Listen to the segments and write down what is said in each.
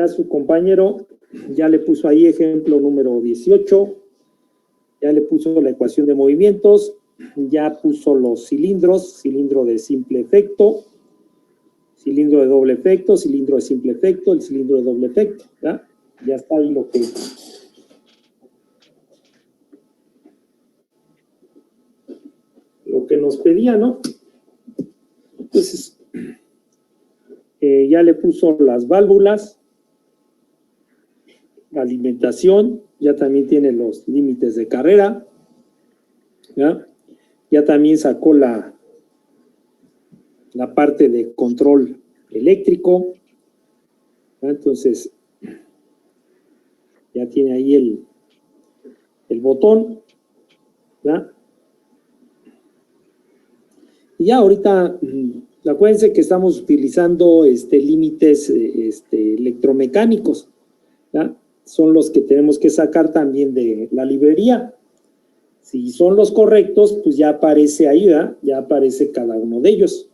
ya su compañero ya le puso ahí ejemplo número 18, ya le puso la ecuación de movimientos, ya puso los cilindros, cilindro de simple efecto, cilindro de doble efecto, cilindro de simple efecto, el cilindro de doble efecto, ¿ya? Ya está ahí lo que nos pedía, ¿no? Entonces, ya le puso las válvulas, la alimentación, ya también tiene los límites de carrera, ¿ya? Ya también sacó la parte de control eléctrico, ¿ya? Entonces, ya tiene ahí el botón, ¿ya? Y ya ahorita, acuérdense que estamos utilizando límites electromecánicos, ¿ya? Son los que tenemos que sacar también de la librería. Si son los correctos, pues ya aparece ahí, ¿verdad? Ya aparece cada uno de ellos.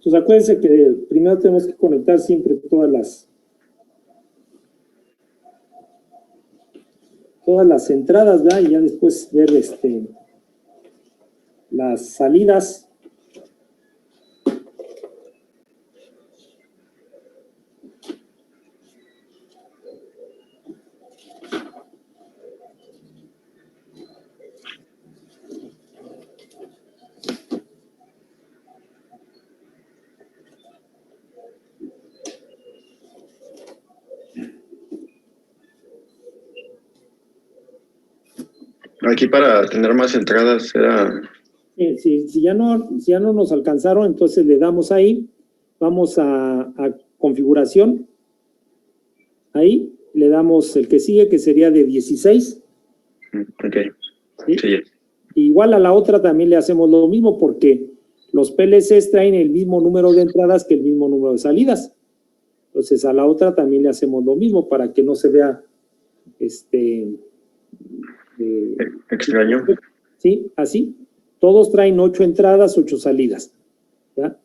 Entonces acuérdense que primero tenemos que conectar siempre todas las entradas, ¿verdad? Y ya después ver las salidas. Aquí para tener más entradas era... Si ya no nos alcanzaron, entonces le damos ahí, vamos a configuración, ahí le damos el que sigue, que sería de 16. Ok, ¿Sí? sí. Igual a la otra también le hacemos lo mismo, porque los PLCs traen el mismo número de entradas que el mismo número de salidas. Entonces a la otra también le hacemos lo mismo para que no se vea extraño. Sí, así. Todos traen 8 entradas, 8 salidas, ¿ya?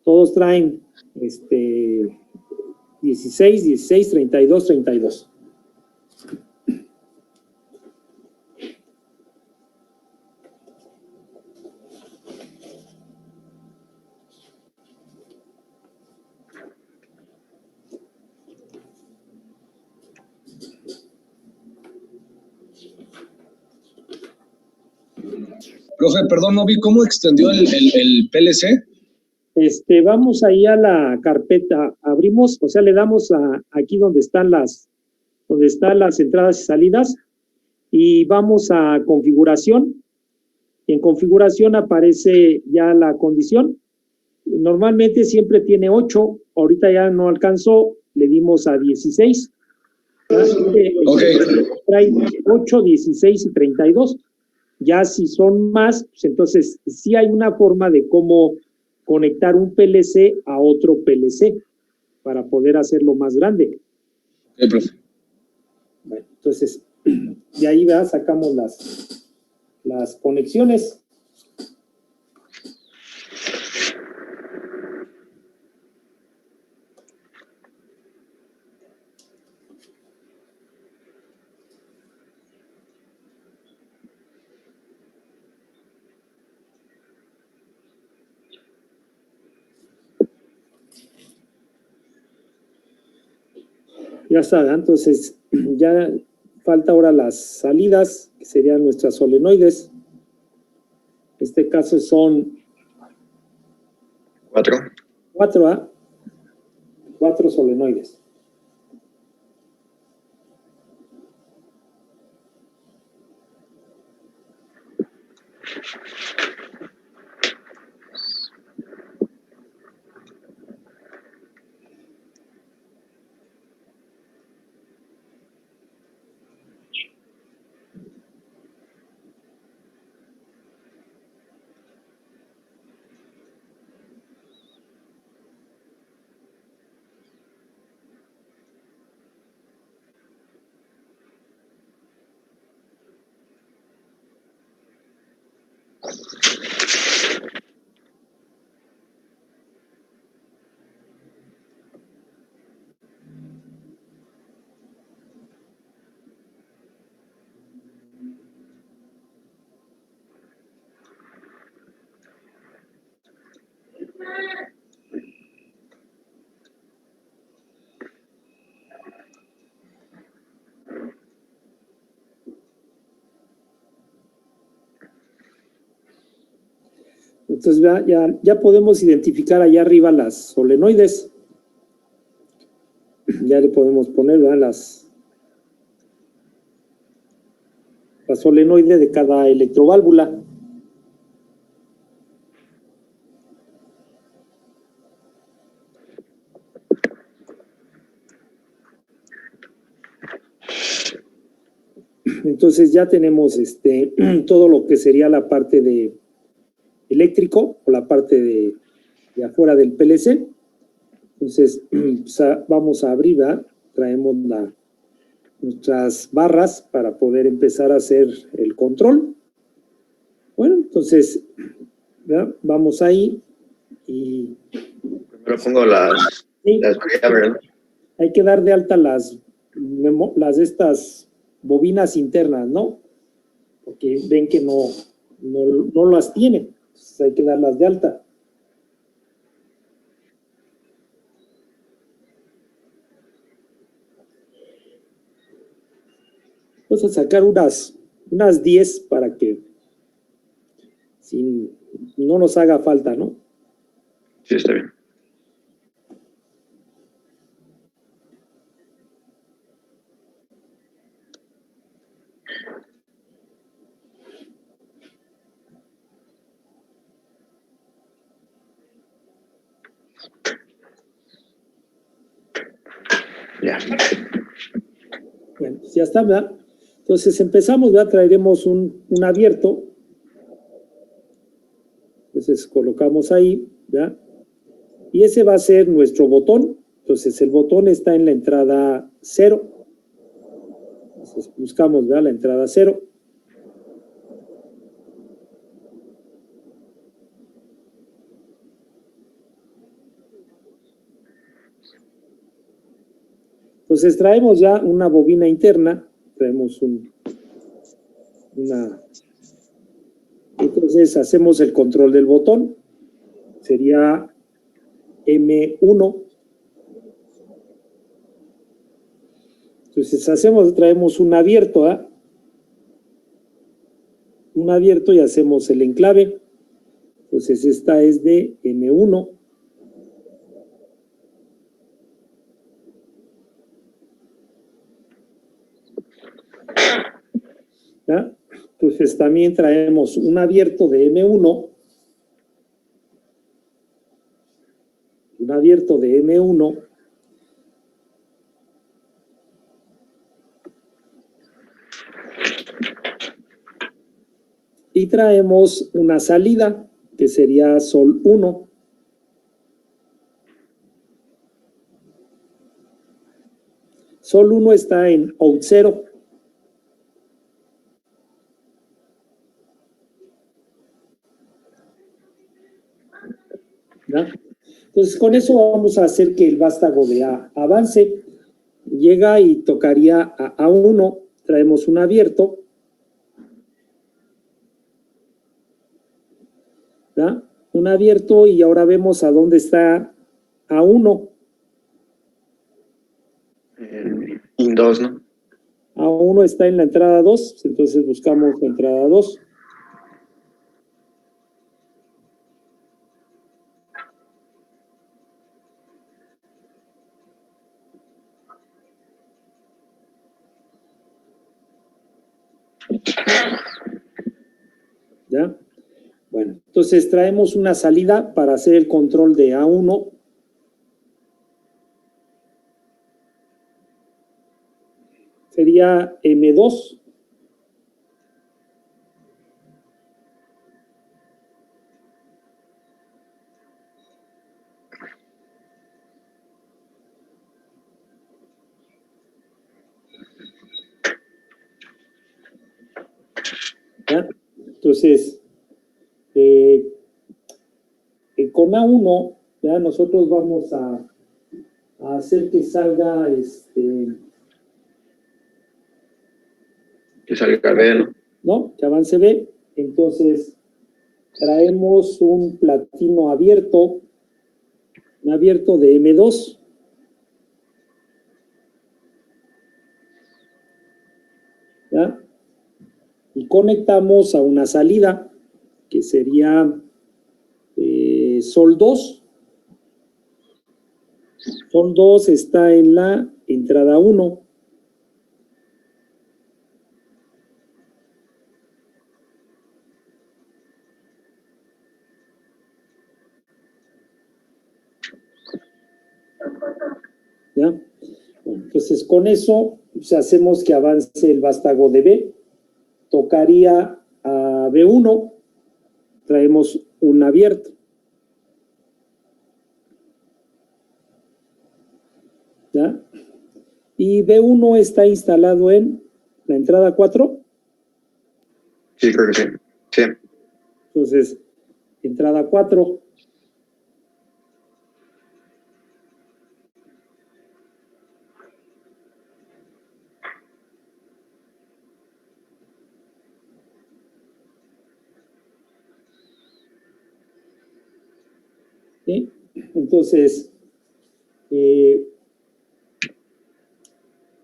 Todos traen 16, 32, 32. Profe, perdón, no vi cómo extendió el PLC. Vamos ahí a la carpeta, abrimos, o sea, le damos aquí donde están las entradas y salidas, y vamos a configuración, y en configuración aparece ya la condición. Normalmente siempre tiene 8, ahorita ya no alcanzó, le dimos a 16. Okay. Trae 8, 16 y 32. Ya si son más, pues entonces sí hay una forma de cómo conectar un PLC a otro PLC para poder hacerlo más grande. Okay, profe. Bueno, entonces, de ahí ¿verdad? Sacamos las conexiones. Ya está, entonces ya falta ahora las salidas, que serían nuestras solenoides. En este caso son 4. 4, 4 solenoides. Entonces ya podemos identificar allá arriba las solenoides. Ya le podemos poner, ¿verdad? La solenoide de cada electroválvula. Entonces ya tenemos todo lo que sería la parte de eléctrico o la parte de afuera del PLC. Entonces vamos a abrir, ¿verdad? Traemos nuestras barras para poder empezar a hacer el control. Bueno, entonces, ¿verdad? Vamos ahí y... Primero pongo las variables, ¿no? Hay que dar de alta las estas bobinas internas, ¿no? Porque ven que no las tiene. Entonces hay que darlas de alta. Vamos a sacar unas 10 para que no nos haga falta, ¿no? Sí, está bien. Ya. Bueno, pues ya está, ¿verdad? Entonces empezamos, ¿verdad? Traeremos un abierto. Entonces colocamos ahí, ¿verdad? Y ese va a ser nuestro botón. Entonces el botón está en la entrada 0. Entonces buscamos, ¿verdad? La entrada 0. Entonces traemos ya una bobina interna, traemos entonces hacemos el control del botón, sería M1. Entonces traemos un abierto, ¿eh? Un abierto y hacemos el enclave. Entonces esta es de M1. ¿Ya? Entonces también traemos un abierto de M1. Un abierto de M1. Y traemos una salida que sería Sol 1. Sol 1 está en out 0. ¿Ya? Entonces con eso vamos a hacer que el vástago de A avance. Llega y tocaría a A1. Traemos un abierto. ¿Ya? Un abierto y ahora vemos a dónde está A1. In 2, ¿no? A1 está en la entrada 2, entonces buscamos la entrada 2. ¿Ya? Entonces traemos una salida para hacer el control de A1. Sería M2. ¿Ya? Entonces, con A1, ya nosotros vamos a hacer que salga Que salga B, ¿no? ¿no? Que avance B. Entonces, traemos un platino abierto, un abierto de M2. ¿Ya? Y conectamos a una salida, que sería Sol 2. Sol 2 está en la entrada 1. ¿Ya? Bueno, entonces con eso pues, hacemos que avance el vástago de B. Tocaría a B1, traemos un abierto. ¿Ya? Y B1 está instalado en la entrada 4. Sí, creo que sí. Sí. Entonces, entrada 4. ¿Sí? Entonces,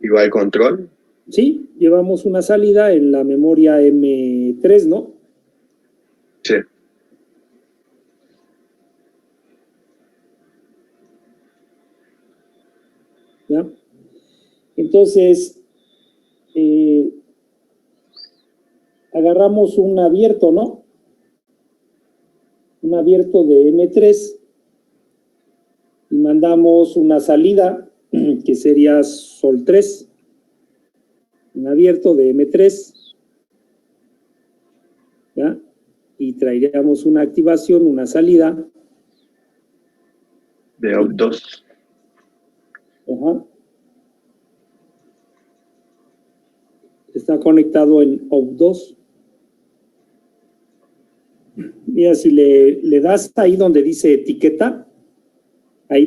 Igual control. sí, llevamos una salida en la memoria M3, ¿no? Sí. ¿Ya? Entonces, agarramos un abierto, ¿no? Un abierto de M3 y mandamos una salida que sería Sol 3. Un abierto de M3. ¿Ya? Y traeríamos una activación, una salida. De OP2. Ajá. Está conectado en OP2. Mira, si le das ahí donde dice etiqueta, ahí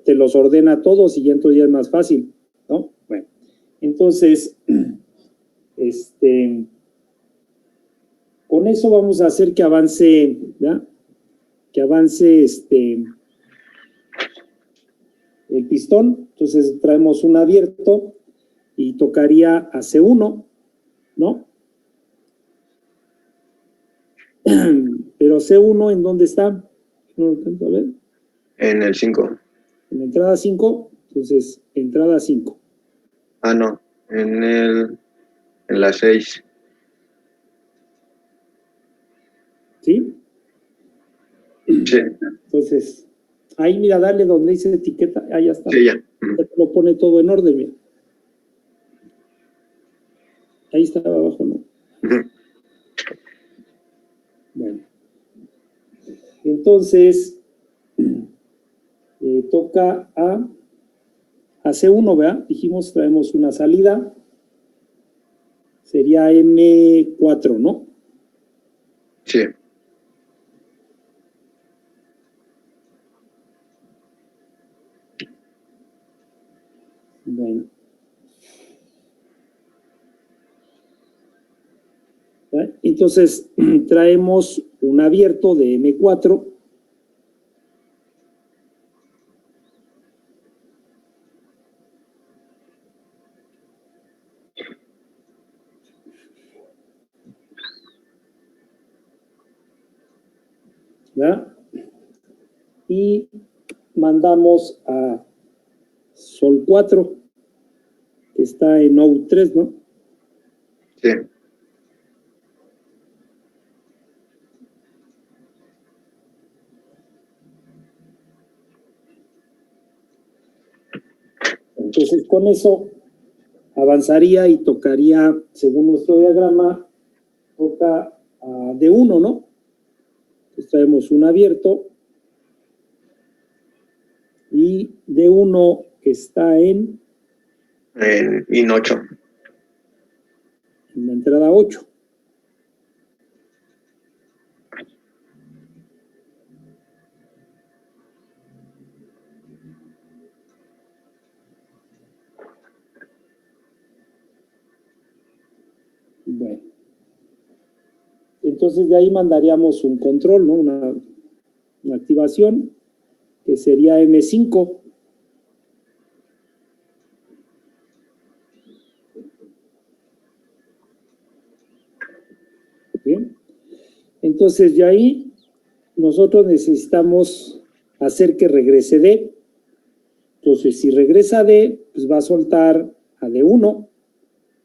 te los ordena todos y ya entonces ya es más fácil, ¿no? Bueno, entonces, con eso vamos a hacer que avance, ¿ya? Que avance el pistón. Entonces traemos un abierto y tocaría a C1, ¿no? Pero C1, ¿en dónde está? No lo alcanzo a ver. En el 5. En la entrada 5, entonces, entrada 5. Ah, no. En la 6. ¿Sí? Sí. Entonces, ahí mira, dale donde dice etiqueta, ahí ya está. Sí, ya. Ya te lo pone todo en orden, mira. Ahí estaba abajo, ¿no? Bueno. Entonces, toca a C1, ¿verdad? Dijimos, traemos una salida. Sería M4, ¿no? Sí. Bueno. ¿Ya? Entonces, traemos un abierto de M4. ¿Ya? Y mandamos a Sol 4, que está en OU3, ¿no? Sí. Entonces, con eso avanzaría y tocaría, según nuestro diagrama, toca D1, ¿no? Entonces traemos un abierto y D1 está en IN 8. En la entrada 8. Bueno. Entonces de ahí mandaríamos un control, ¿no? Una activación que sería M5. Bien. Entonces de ahí nosotros necesitamos hacer que regrese D. Entonces si regresa D, pues va a soltar a D1.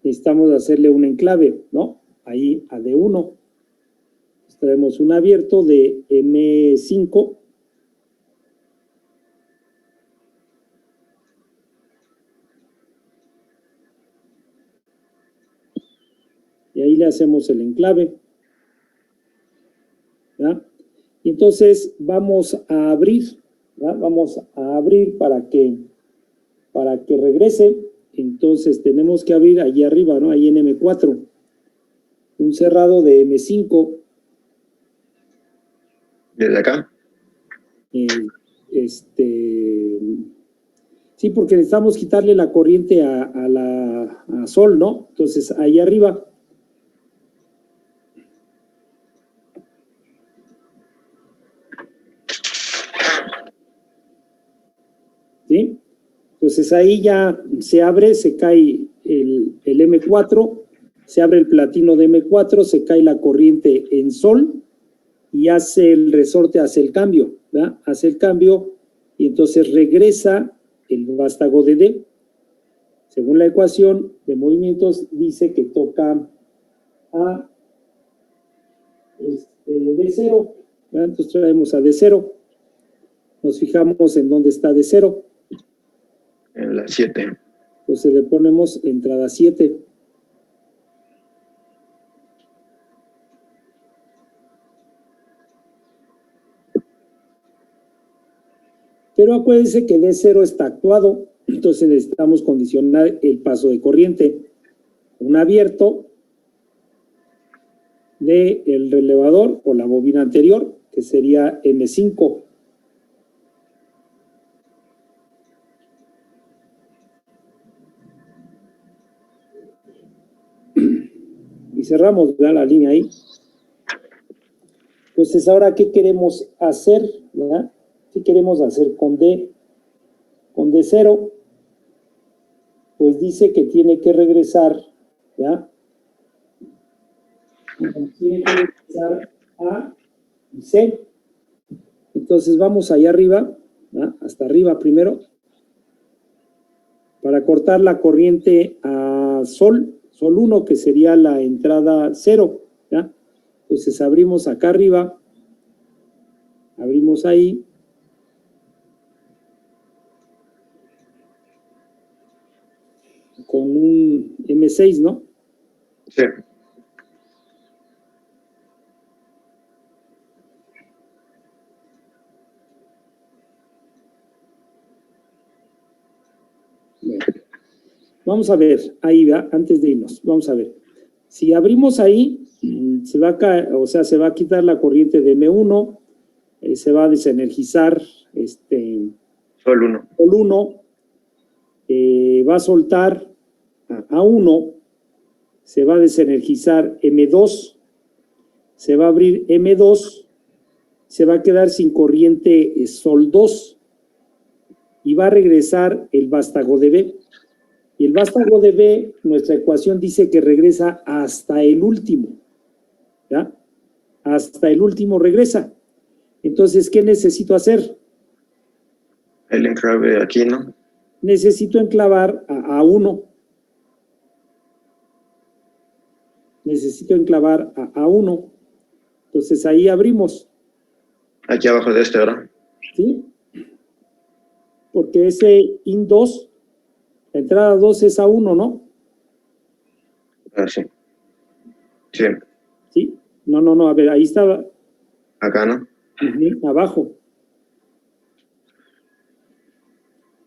Necesitamos hacerle un enclave, ¿no? Ahí a D1. Traemos un abierto de M5. Y ahí le hacemos el enclave. ¿Ya? Y entonces vamos a abrir, ¿ya? Vamos a abrir para que regrese. Entonces tenemos que abrir allí arriba, ¿no? Ahí en M4. Un cerrado de M5. ¿Desde acá? Sí, porque necesitamos quitarle la corriente a Sol, ¿no? Entonces ahí arriba. ¿Sí? Entonces ahí ya se abre, se cae el M4, se abre el platino de M4, se cae la corriente en Sol y hace el resorte, hace el cambio, ¿verdad? Hace el cambio y entonces regresa el vástago de D. Según la ecuación de movimientos dice que toca a D0, ¿verdad? Entonces traemos a D0. Nos fijamos en dónde está D0. En la 7. Entonces le ponemos entrada 7. Pero acuérdense que D0 está actuado, entonces necesitamos condicionar el paso de corriente. Un abierto del relevador o la bobina anterior, que sería M5. Y cerramos, ¿verdad? La línea ahí. Entonces, ahora, ¿qué queremos hacer? ¿Verdad? ¿Qué queremos hacer con D? Con D0, pues dice que tiene que regresar, ¿ya? Tiene que regresar A y C. Entonces vamos allá arriba, ¿ya? Hasta arriba primero, para cortar la corriente a Sol 1, que sería la entrada 0, ¿ya? Entonces abrimos acá arriba, abrimos ahí, con un M6, ¿no? Sí. Bueno, vamos a ver, ahí va, antes de irnos, vamos a ver. Si abrimos ahí, se va a caer, o sea, se va a quitar la corriente de M1, se va a desenergizar Sol 1. Sol 1, va a soltar a A1, se va a desenergizar M2, se va a abrir M2, se va a quedar sin corriente Sol 2 y va a regresar el vástago de B. Y el vástago de B, nuestra ecuación dice que regresa hasta el último, ¿ya? Hasta el último regresa. Entonces, ¿qué necesito hacer? El enclave aquí, ¿no? Necesito enclavar a A1. Necesito enclavar a A1. Entonces, ahí abrimos. Aquí abajo de ¿verdad? ¿Sí? Porque ese IN2 La entrada 2 es A1, ¿no? Ah, sí. Sí, Sí. No, a ver, ahí estaba. acá, ¿no? Abajo.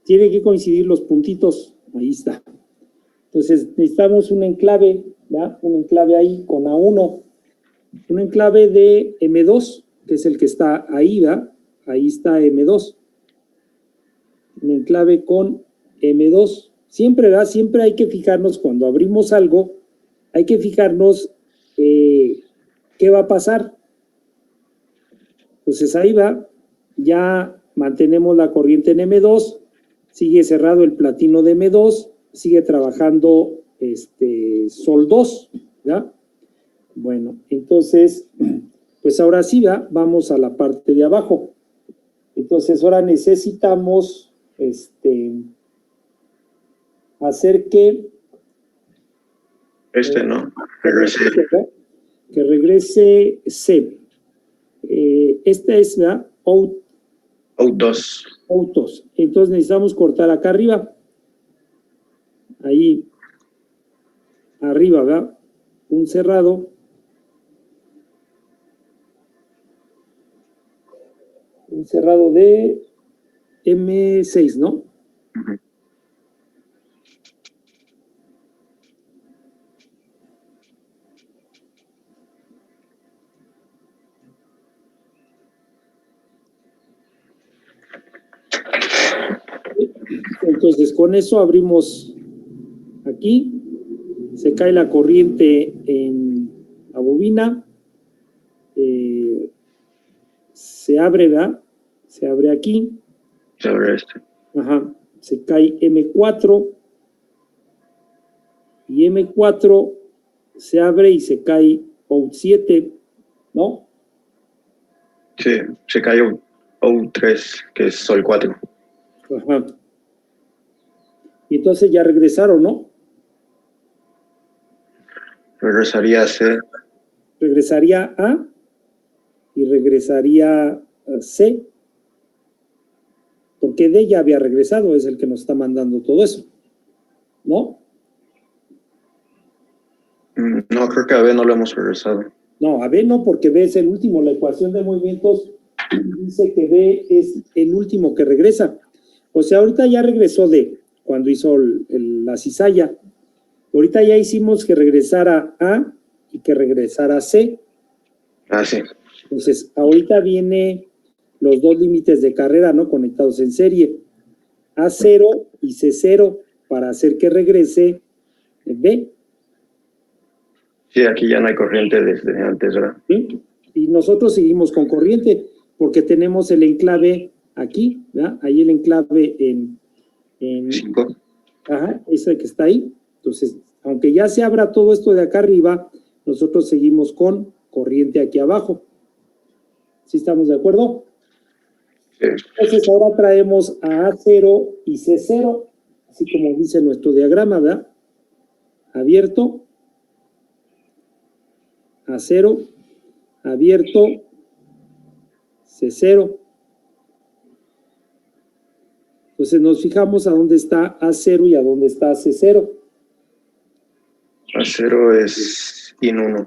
Tiene que coincidir los puntitos. Ahí está. Entonces necesitamos un enclave, ¿verdad? Un enclave ahí con A1. Un enclave de M2, que es el que está ahí, ¿verdad? Ahí está M2. Un enclave con M2. Siempre, ¿verdad? Siempre hay que fijarnos cuando abrimos algo, hay que fijarnos qué va a pasar. Entonces ahí va, ya mantenemos la corriente en M2, sigue cerrado el platino de M2, sigue trabajando Sol 2, ¿ya? Bueno, entonces, pues ahora sí, ¿ya? Vamos a la parte de abajo. Entonces ahora necesitamos hacer que ¿no? Regrese. Que regrese C. Esta es la out 2. autos. Entonces necesitamos cortar acá arriba. Ahí arriba, ¿verdad? Un cerrado. Un cerrado de M6, ¿no? Entonces con eso abrimos aquí, se cae la corriente en la bobina, se abre, ¿verdad? Se abre aquí. Se abre Ajá, se cae M4 y M4 se abre y se cae out 7, ¿no? Sí, se cayó O3, que es Sol 4. Ajá. Y entonces ya regresaron, ¿no? Regresaría a C. Regresaría A y regresaría a C, porque D ya había regresado, es el que nos está mandando todo eso, ¿no? No, creo que a B no lo hemos regresado. No, a B no, porque B es el último. La ecuación de movimientos dice que B es el último que regresa. O sea, ahorita ya regresó D, cuando hizo la cizalla. Ahorita ya hicimos que regresara A y que regresara C. Ah, sí. Entonces, ahorita viene los dos límites de carrera, ¿no? Conectados en serie. A0 y C0 para hacer que regrese B. Sí, aquí ya no hay corriente desde antes, ¿verdad? ¿Sí? Y nosotros seguimos con corriente porque tenemos el enclave aquí, ¿verdad? Ahí el enclave en 5. Ajá, ese que está ahí. Entonces, aunque ya se abra todo esto de acá arriba, nosotros seguimos con corriente aquí abajo. ¿Sí estamos de acuerdo? Sí. Entonces, ahora traemos a A0 y C0, así como dice nuestro diagrama, ¿verdad? Abierto, A0, abierto, C0. Entonces nos fijamos a dónde está A0 y a dónde está C0. A0 es IN 1.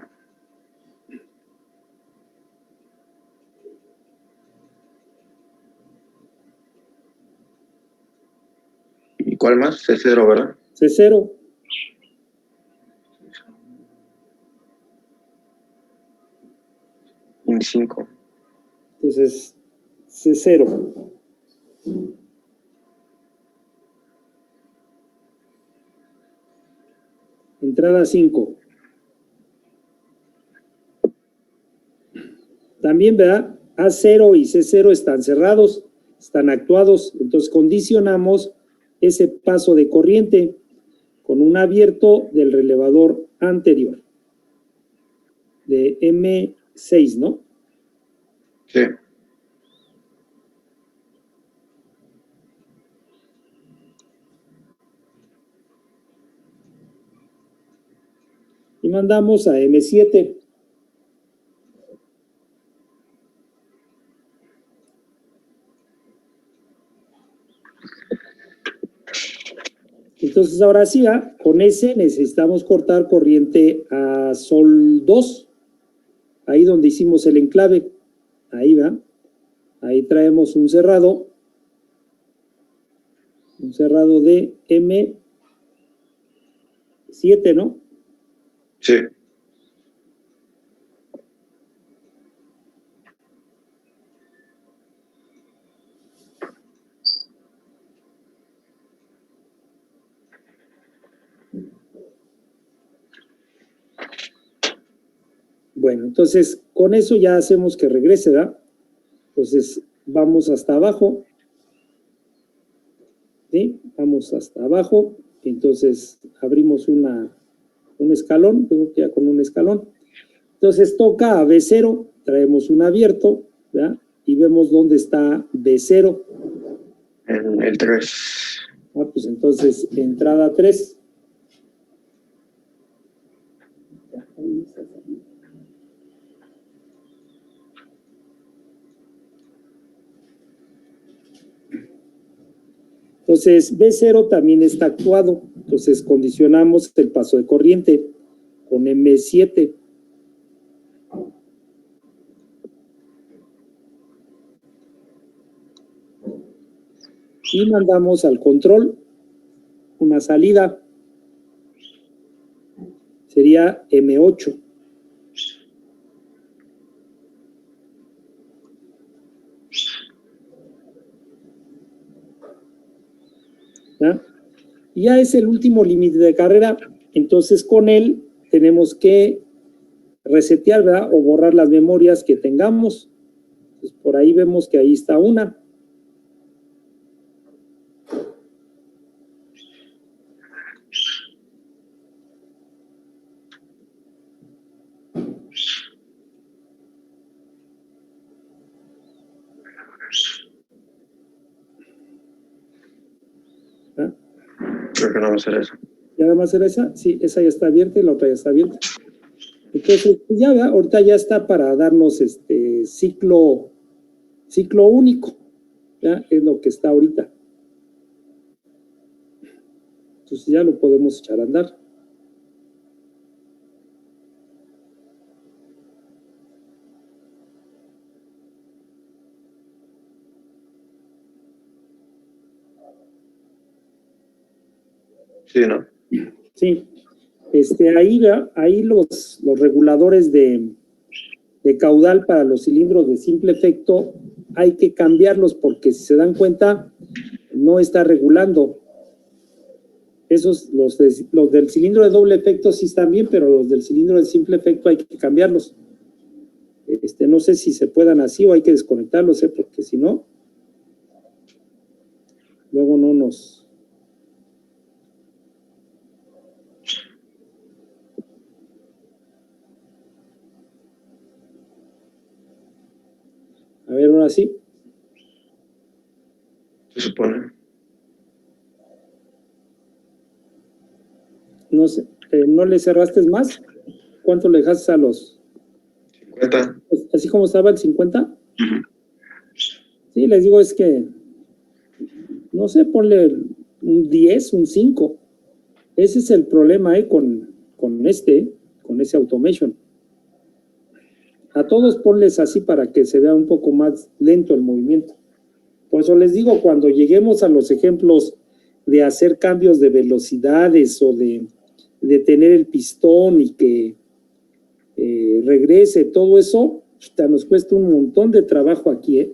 ¿Y cuál más? C0, ¿verdad? C0. IN 5. Entonces, C0. Entrada 5. También, ¿verdad? A0 y C0 están cerrados, están actuados. Entonces condicionamos ese paso de corriente con un abierto del relevador anterior de M6, ¿no? Sí. Y mandamos a M7. Entonces Entonces, ahora sí, con ese necesitamos cortar corriente a Sol 2, ahí donde hicimos el enclave, ahí va, ahí traemos un cerrado de M7, ¿no? Sí. Bueno, entonces con eso ya hacemos que regrese, ¿verdad? Entonces vamos hasta abajo, ¿sí? Vamos hasta abajo, entonces abrimos un escalón, tengo que ya con un escalón. Entonces toca a B0, traemos un abierto, ¿verdad? Y vemos dónde está B0. En el 3. Pues entonces entrada 3. Entonces, B0 también está actuado. Entonces, condicionamos el paso de corriente con M7. Y mandamos al control una salida. Sería M8. ¿Ya? Y ya es el último límite de carrera, entonces con él tenemos que resetear, ¿verdad? O borrar las memorias que tengamos. Entonces, por ahí vemos que ahí está una. ¿Ah? Creo que no va a ser eso. ¿Ya nada más era esa? Sí, esa ya está abierta y la otra ya está abierta. Entonces, pues ya, ¿verdad? Ahorita ya está para darnos ciclo único. ¿Ya? Es lo que está ahorita. Entonces ya lo podemos echar a andar. Sí, ¿no? Sí. Ahí los reguladores de caudal para los cilindros de simple efecto hay que cambiarlos porque si se dan cuenta no está regulando. Esos, los del cilindro de doble efecto sí están bien, pero los del cilindro de simple efecto hay que cambiarlos. No sé si se puedan así o hay que desconectarlos, porque si no, luego no nos... A ver, ahora sí. Se supone. No sé, ¿no le cerraste más? ¿Cuánto le dejaste a los...? 50. ¿Así como estaba el 50? Sí, les digo, es que... No sé, ponle un 10, un 5. Ese es el problema con ese automation. A todos ponles así para que se vea un poco más lento el movimiento. Por eso les digo, cuando lleguemos a los ejemplos de hacer cambios de velocidades o de tener el pistón y que regrese, todo eso, nos cuesta un montón de trabajo aquí, ¿eh?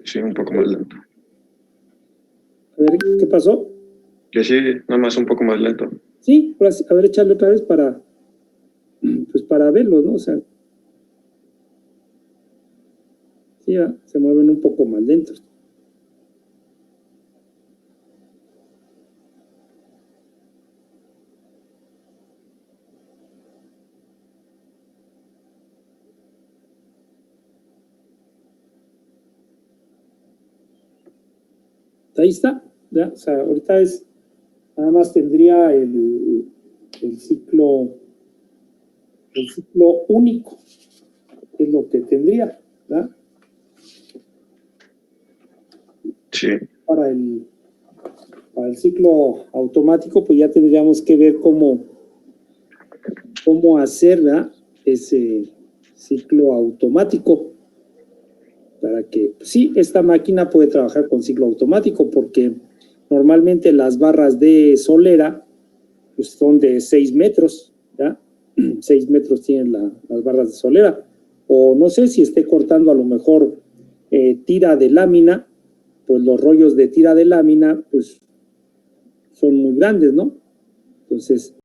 Sí, un poco más lento. A ver, ¿qué pasó? Que sí, nada más un poco más lento. Sí, a ver, echarle otra vez para verlo, ¿no? O sea, sí, se mueven un poco más lentos. Ahí está, ¿ya? O sea, ahorita nada más tendría el ciclo único, es lo que tendría, ¿verdad? Sí. Para el ciclo automático, pues ya tendríamos que ver cómo hacer, ¿verdad?, ese ciclo automático para que, sí, esta máquina puede trabajar con ciclo automático porque normalmente las barras de solera pues son de 6 metros, ¿ya? 6 metros tienen las barras de solera, o no sé si esté cortando a lo mejor tira de lámina, pues los rollos de tira de lámina pues son muy grandes, ¿no? Entonces